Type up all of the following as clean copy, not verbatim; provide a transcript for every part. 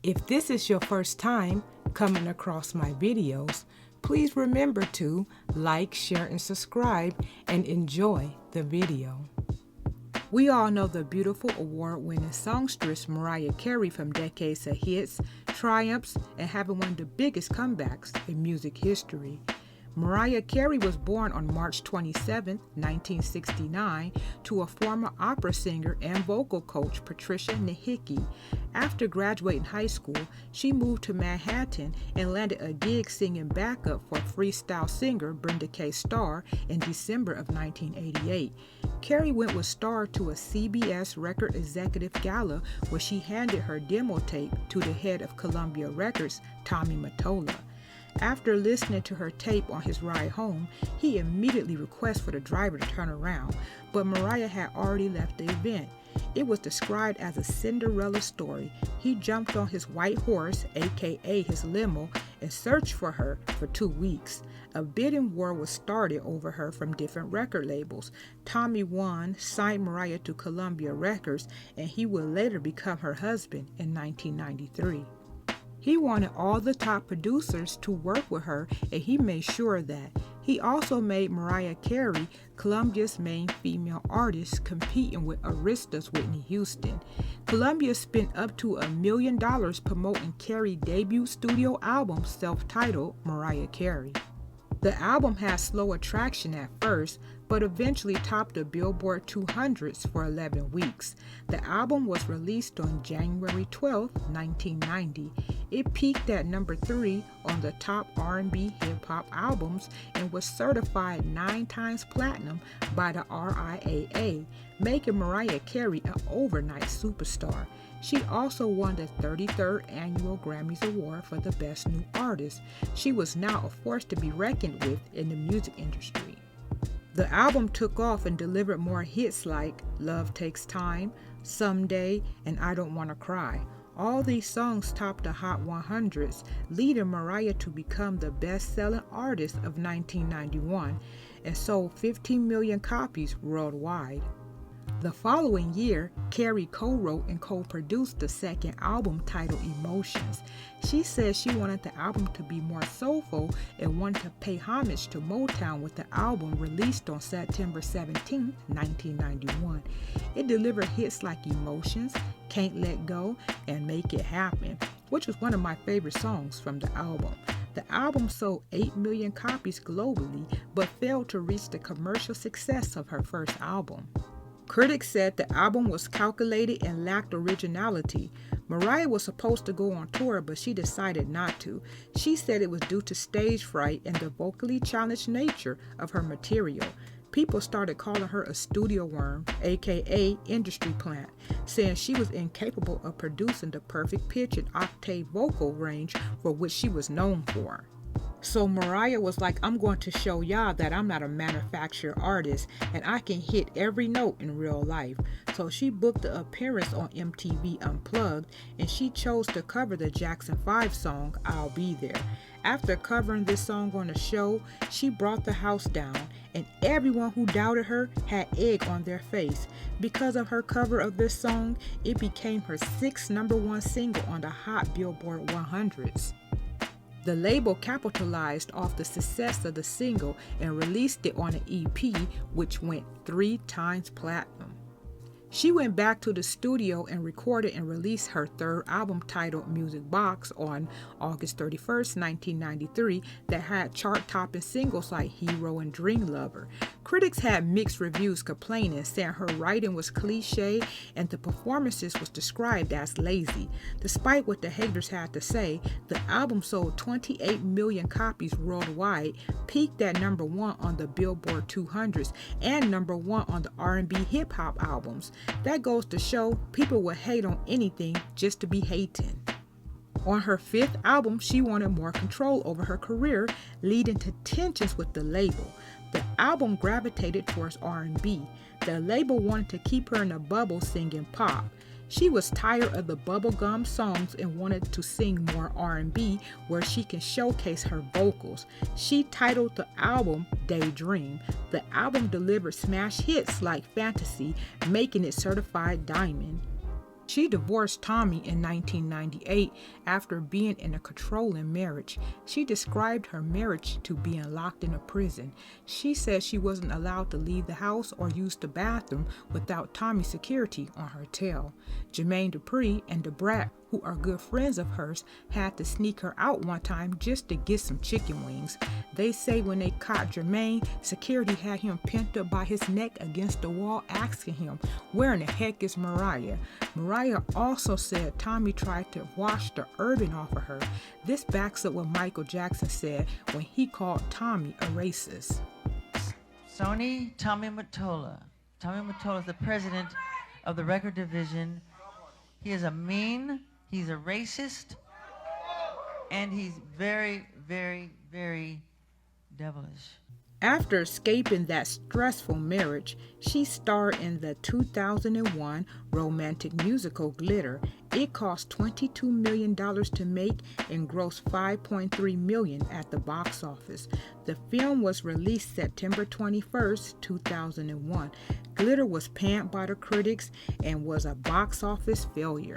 If this is your first time coming across my videos, please remember to like, share, and subscribe and enjoy the video. We all know the beautiful award-winning songstress Mariah Carey from decades of hits, triumphs, and having one of the biggest comebacks in music history. Mariah Carey was born on March 27, 1969, to a former opera singer and vocal coach, Patricia Nihicki. After graduating high school, she moved to Manhattan and landed a gig singing backup for freestyle singer Brenda K. Starr in December of 1988. Carey went with Starr to a CBS record executive gala where she handed her demo tape to the head of Columbia Records, Tommy Mottola. After listening to her tape on his ride home, he immediately requested for the driver to turn around, but Mariah had already left the event. It was described as a Cinderella story. He jumped on his white horse, aka his limo, and searched for her for 2 weeks. A bidding war was started over her from different record labels. Tommy won, signed Mariah to Columbia Records, and he would later become her husband in 1993. He wanted all the top producers to work with her, and he made sure of that. He also made Mariah Carey Columbia's main female artist, competing with Arista's Whitney Houston. Columbia spent up to $1 million promoting Carey's debut studio album, self-titled Mariah Carey. The album had slow attraction at first, but eventually topped the Billboard 200s for 11 weeks. The album was released on January 12, 1990. It peaked at number 3 on the top R&B hip-hop albums and was certified 9 times platinum by the RIAA, making Mariah Carey an overnight superstar. She also won the 33rd Annual Grammys Award for the Best New Artist. She was now a force to be reckoned with in the music industry. The album took off and delivered more hits like Love Takes Time, Someday, and I Don't Wanna Cry. All these songs topped the Hot 100s, leading Mariah to become the best-selling artist of 1991 and sold 15 million copies worldwide. The following year, Carey co-wrote and co-produced the second album titled Emotions. She said she wanted the album to be more soulful and wanted to pay homage to Motown with the album released on September 17, 1991. It delivered hits like Emotions, Can't Let Go, and Make It Happen, which was one of my favorite songs from the album. The album sold 8 million copies globally, but failed to reach the commercial success of her first album. Critics said the album was calculated and lacked originality. Mariah was supposed to go on tour, but she decided not to. She said it was due to stage fright and the vocally challenged nature of her material. People started calling her a studio worm, aka industry plant, saying she was incapable of producing the perfect pitch and octave vocal range for which she was known for. So Mariah was like, I'm going to show y'all that I'm not a manufactured artist and I can hit every note in real life. So she booked the appearance on MTV Unplugged and she chose to cover the Jackson 5 song, I'll Be There. After covering this song on the show, she brought the house down and everyone who doubted her had egg on their face. Because of her cover of this song, it became her 6th #1 single on the Hot Billboard 100s. The label capitalized off the success of the single and released it on an EP, which went 3 times platinum. She went back to the studio and recorded and released her 3rd album titled Music Box on August 31st, 1993 that had chart-topping singles like Hero and Dream Lover. Critics had mixed reviews complaining, saying her writing was cliche and the performances was described as lazy. Despite what the haters had to say, the album sold 28 million copies worldwide, peaked at number 1 on the Billboard 200s and number 1 on the R&B hip-hop albums. That goes to show people will hate on anything just to be hating. On her 5th album, she wanted more control over her career, leading to tensions with the label. The album gravitated towards R&B. The label wanted to keep her in a bubble singing pop. She was tired of the bubblegum songs and wanted to sing more R&B where she can showcase her vocals. She titled the album Daydream. The album delivered smash hits like Fantasy, making it certified diamond. She divorced Tommy in 1998 after being in a controlling marriage. She described her marriage to being locked in a prison. She said she wasn't allowed to leave the house or use the bathroom without Tommy's security on her tail. Jermaine Dupri and Da Brat, who are good friends of hers, had to sneak her out one time just to get some chicken wings. They say when they caught Jermaine, security had him pinned up by his neck against the wall asking him, "Where in the heck is Mariah?" Mariah also said Tommy tried to wash the urban off of her. This backs up what Michael Jackson said when he called Tommy a racist. Tommy Mottola. Tommy Mottola is the president of the record division. He is he's a racist, and he's very, very, very devilish. After escaping that stressful marriage, she starred in the 2001 romantic musical Glitter. It cost $22 million to make and grossed $5.3 million at the box office. The film was released September 21st, 2001. Glitter was panned by the critics and was a box office failure.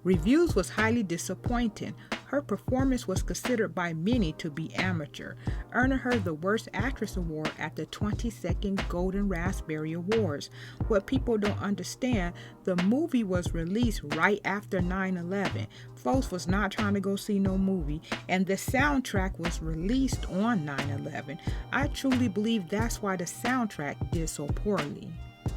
Reviews was highly disappointing. Her performance was considered by many to be amateur, earning her the Worst Actress Award at the 22nd Golden Raspberry Awards. What people don't understand, the movie was released right after 9/11. Folks was not trying to go see no movie, and the soundtrack was released on 9/11. I truly believe that's why the soundtrack did so poorly.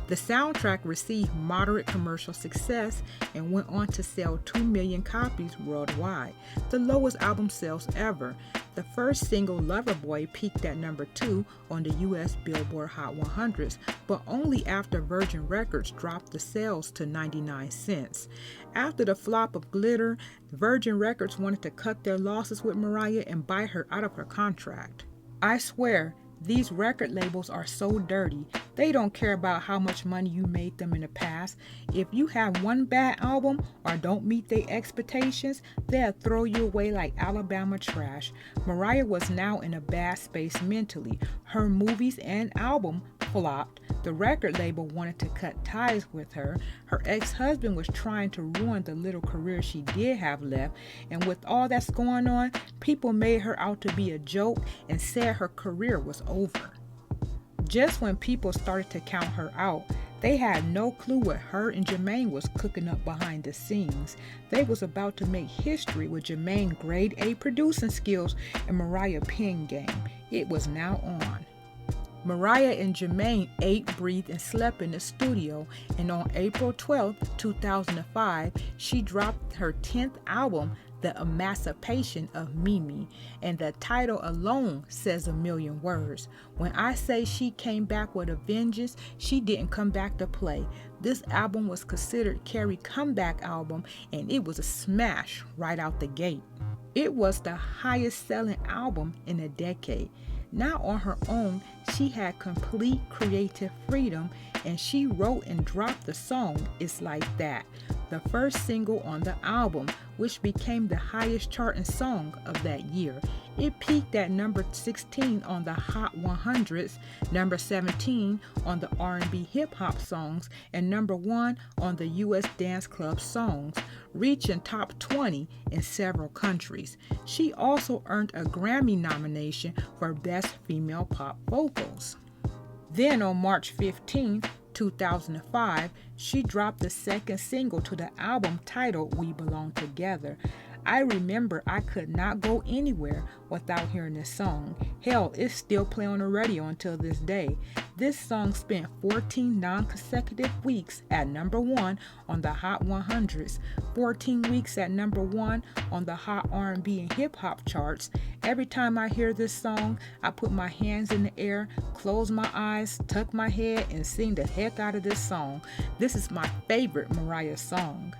The soundtrack received moderate commercial success and went on to sell 2 million copies worldwide, the lowest album sales ever. The first single, Loverboy, peaked at number 2 on the US Billboard Hot 100s, but only after Virgin Records dropped the sales to 99 cents. After the flop of Glitter, Virgin Records wanted to cut their losses with Mariah and buy her out of her contract. I swear, these record labels are so dirty. They don't care about how much money you made them in the past. If you have one bad album or don't meet their expectations, they'll throw you away like Alabama trash. Mariah was now in a bad space mentally. Her movies and album flopped. The record label wanted to cut ties with her. Her ex-husband was trying to ruin the little career she did have left. And with all that's going on, people made her out to be a joke and said her career was over. Just when people started to count her out, they had no clue what her and Jermaine was cooking up behind the scenes. They was about to make history with Jermaine grade A producing skills and Mariah pen game. It was now on. Mariah and Jermaine ate, breathed, and slept in the studio, and on April 12, 2005, she dropped her 10th album, The Emancipation of Mimi, and the title alone says a million words. When I say she came back with a vengeance, she didn't come back to play. This album was considered Carey's comeback album, and it was a smash right out the gate. It was the highest selling album in a decade. Now on her own, she had complete creative freedom, and she wrote and dropped the song It's Like That, the first single on the album, which became the highest charting song of that year. It peaked at number 16 on the Hot 100s, number 17 on the R&B hip-hop songs, and number 1 on the US Dance Club songs, reaching top 20 in several countries. She also earned a Grammy nomination for Best Female Pop Vocals. Then on March 15, 2005, she dropped the second single to the album titled We Belong Together. I remember I could not go anywhere without hearing this song. Hell, it's still playing on the radio until this day. This song spent 14 non-consecutive weeks at number 1 on the Hot 100s, 14 weeks at number 1 on the Hot R&B and Hip Hop charts. Every time I hear this song, I put my hands in the air, close my eyes, tuck my head, and sing the heck out of this song. This is my favorite Mariah song.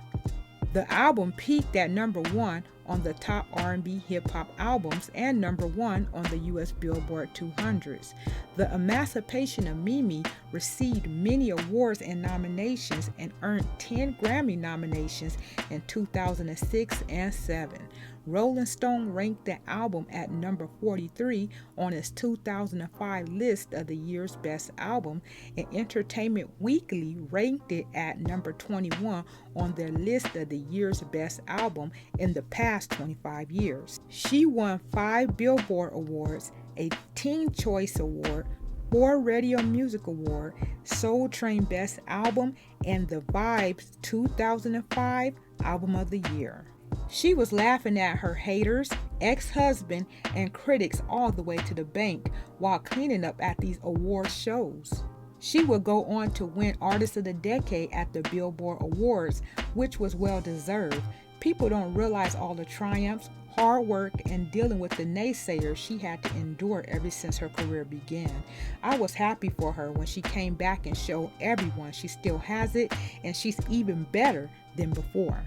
The album peaked at number 1 on the top R&B hip-hop albums and number 1 on the U.S. Billboard 200s. The Emancipation of Mimi received many awards and nominations and earned 10 Grammy nominations in 2006 and 7. Rolling Stone ranked the album at number 43 on its 2005 list of the year's best album, and Entertainment Weekly ranked it at number 21 on their list of the year's best album in the past 25 years. She won 5 Billboard Awards, a Teen Choice Award, 4 Radio Music Award, Soul Train Best Album, and the Vibes 2005 Album of the Year. She was laughing at her haters, ex-husband, and critics all the way to the bank while cleaning up at these award shows. She would go on to win Artist of the Decade at the Billboard Awards, which was well deserved. People don't realize all the triumphs, hard work, and dealing with the naysayers she had to endure ever since her career began. I was happy for her when she came back and showed everyone she still has it, and she's even better than before.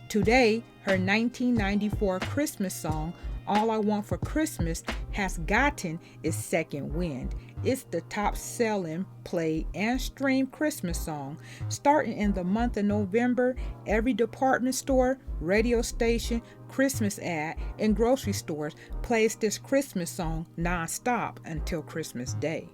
Today, her 1994 Christmas song, All I Want for Christmas, has gotten its second wind. It's the top-selling, played, and streamed Christmas song. Starting in the month of November, every department store, radio station, Christmas ad, and grocery stores plays this Christmas song non-stop until Christmas Day.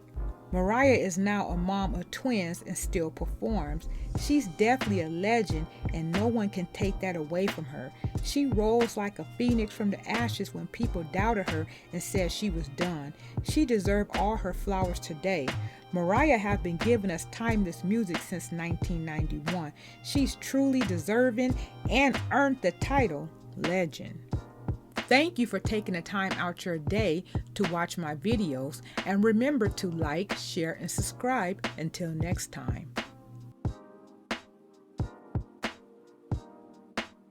Mariah is now a mom of twins and still performs. She's definitely a legend, and no one can take that away from her. She rose like a phoenix from the ashes when people doubted her and said she was done. She deserved all her flowers today. Mariah has been giving us timeless music since 1991. She's truly deserving and earned the title legend. Thank you for taking the time out your day to watch my videos, and remember to like, share, and subscribe. Until next time.